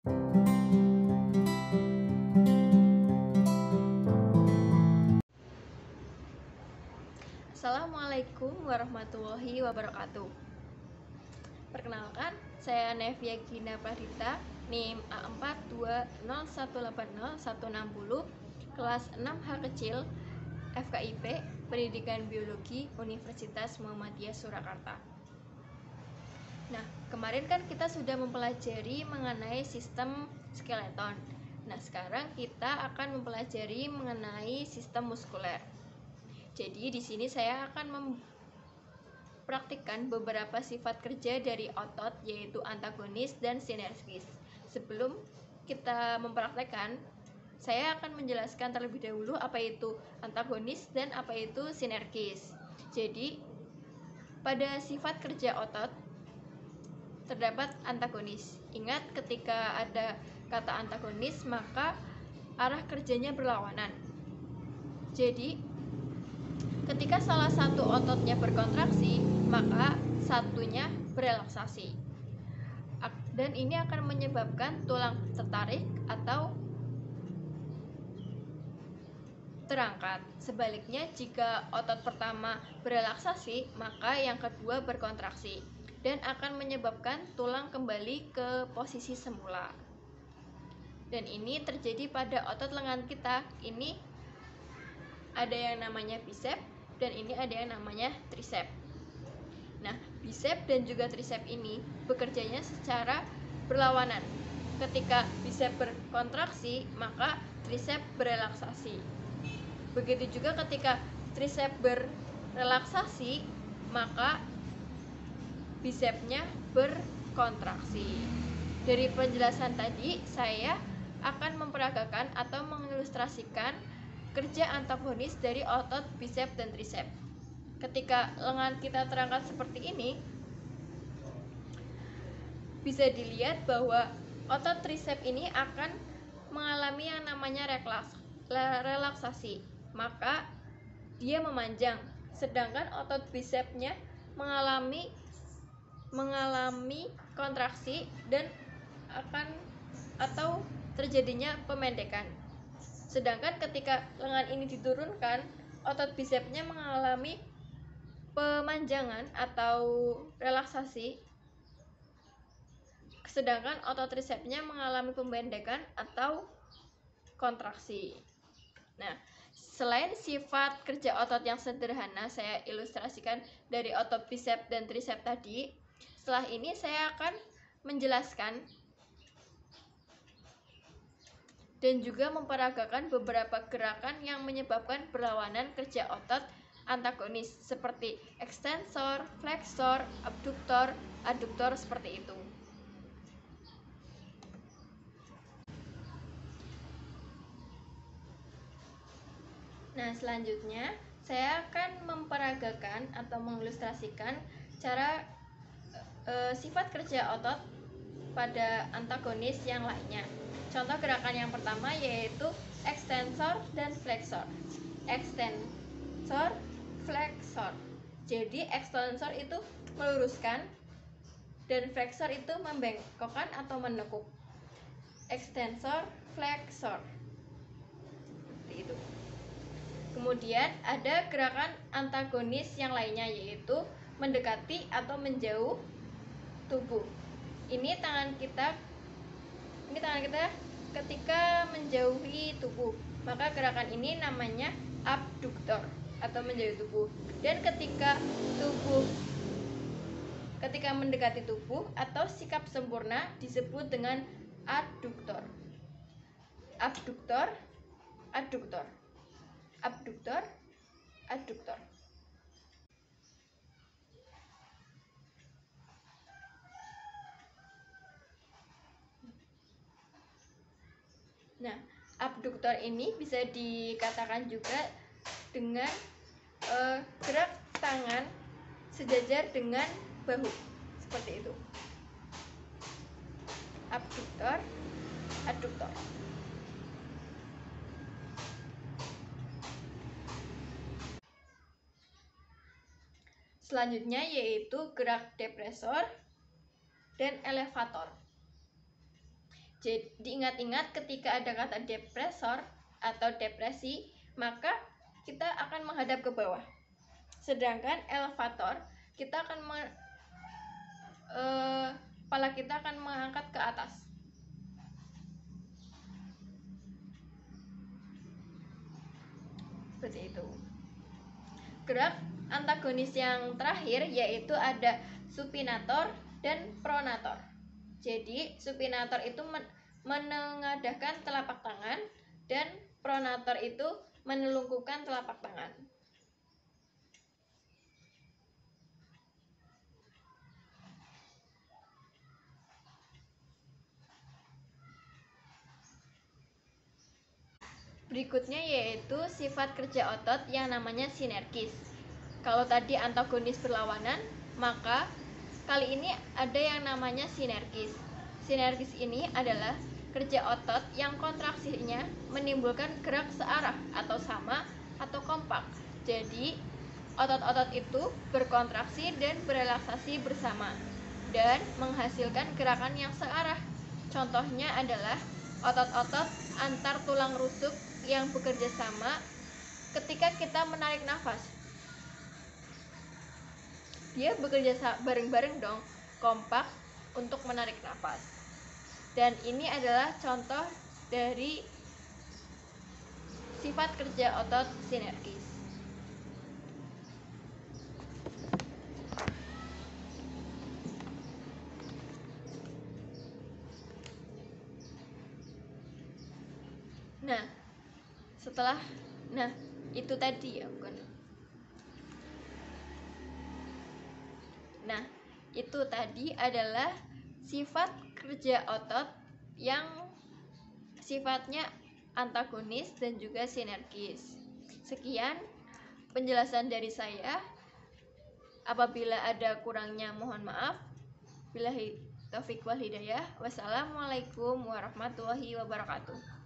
Assalamualaikum warahmatullahi wabarakatuh. Perkenalkan, saya Nevia Gina Pradita, NIM A420180-160, kelas 6H kecil, FKIP, Pendidikan Biologi, Universitas Muhammadiyah Surakarta. Nah, kemarin kan kita sudah mempelajari mengenai sistem skeleton. Nah, sekarang kita akan mempelajari mengenai sistem muskuler. Jadi di sini saya akan mempraktikkan beberapa sifat kerja dari otot, yaitu antagonis dan sinergis. Sebelum kita mempraktekkan, saya akan menjelaskan terlebih dahulu apa itu antagonis dan apa itu sinergis. Jadi pada sifat kerja otot terdapat antagonis. Ingat, ketika ada kata antagonis maka arah kerjanya berlawanan. Jadi ketika salah satu ototnya berkontraksi, maka satunya berelaksasi. Dan ini akan menyebabkan tulang tertarik atau terangkat. Sebaliknya, jika otot pertama berelaksasi, maka yang kedua berkontraksi dan akan menyebabkan tulang kembali ke posisi semula. Dan ini terjadi pada otot lengan kita. Ini ada yang namanya bicep dan ini ada yang namanya tricep. Nah, bicep dan juga tricep ini bekerjanya secara berlawanan. Ketika bicep berkontraksi, maka tricep berelaksasi. Begitu juga ketika tricep berrelaksasi, maka bicepnya berkontraksi. Dari penjelasan tadi, saya akan memperagakan atau mengilustrasikan kerja antagonis dari otot bicep dan tricep. Ketika lengan kita terangkat seperti ini, bisa dilihat bahwa otot tricep ini akan mengalami yang namanya relaksasi, maka dia memanjang, sedangkan otot bicepnya mengalami kontraksi dan atau terjadinya pemendekan. Sedangkan ketika lengan ini diturunkan, otot bicepnya mengalami pemanjangan atau relaksasi, sedangkan otot tricepnya mengalami pembendekan atau kontraksi. Nah, selain sifat kerja otot yang sederhana saya ilustrasikan dari otot bicep dan tricep tadi, setelah ini saya akan menjelaskan dan juga memperagakan beberapa gerakan yang menyebabkan perlawanan kerja otot antagonis seperti ekstensor, fleksor, abduktor, aduktor, seperti itu. Nah, selanjutnya saya akan memperagakan atau mengilustrasikan cara sifat kerja otot pada antagonis yang lainnya. Contoh gerakan yang pertama yaitu ekstensor dan fleksor. Ekstensor, fleksor. Jadi ekstensor itu meluruskan dan fleksor itu membengkokkan atau menekuk. Ekstensor, fleksor. Seperti itu. Kemudian ada gerakan antagonis yang lainnya yaitu mendekati atau menjauh tubuh. Ini tangan kita ketika menjauhi tubuh, maka gerakan ini namanya abduktor atau menjauhi tubuh. Dan ketika mendekati tubuh atau sikap sempurna disebut dengan aduktor. Abduktor, aduktor. Abduktor, aduktor. Nah, abduktor ini bisa dikatakan juga dengan gerak tangan sejajar dengan bahu, seperti itu. Abduktor, aduktor. Selanjutnya yaitu gerak depresor dan elevator. Jadi diingat-ingat ketika ada kata depresor atau depresi, maka kita akan menghadap ke bawah. Sedangkan elevator, kita akan kepala kita akan mengangkat ke atas. Seperti itu. Gerak antagonis yang terakhir yaitu ada supinator dan pronator. Jadi supinator itu menengadahkan telapak tangan dan pronator itu menelungkupkan telapak tangan. Berikutnya yaitu sifat kerja otot yang namanya sinergis. Kalau tadi antagonis berlawanan, maka kali ini ada yang namanya sinergis. Sinergis ini adalah kerja otot yang kontraksinya menimbulkan gerak searah atau sama atau kompak. Jadi, otot-otot itu berkontraksi dan berelaksasi bersama dan menghasilkan gerakan yang searah. Contohnya adalah otot-otot antar tulang rusuk yang bekerja sama ketika kita menarik nafas. Dia bekerja bareng-bareng dong, kompak untuk menarik nafas. Dan ini adalah contoh dari sifat kerja otot sinergis. Itu tadi ya, bukan? Nah, itu tadi adalah sifat kerja otot yang sifatnya antagonis dan juga sinergis. Sekian penjelasan dari saya. Apabila ada kurangnya mohon maaf. Billahi taufiq wal hidayah. Wassalamualaikum warahmatullahi wabarakatuh.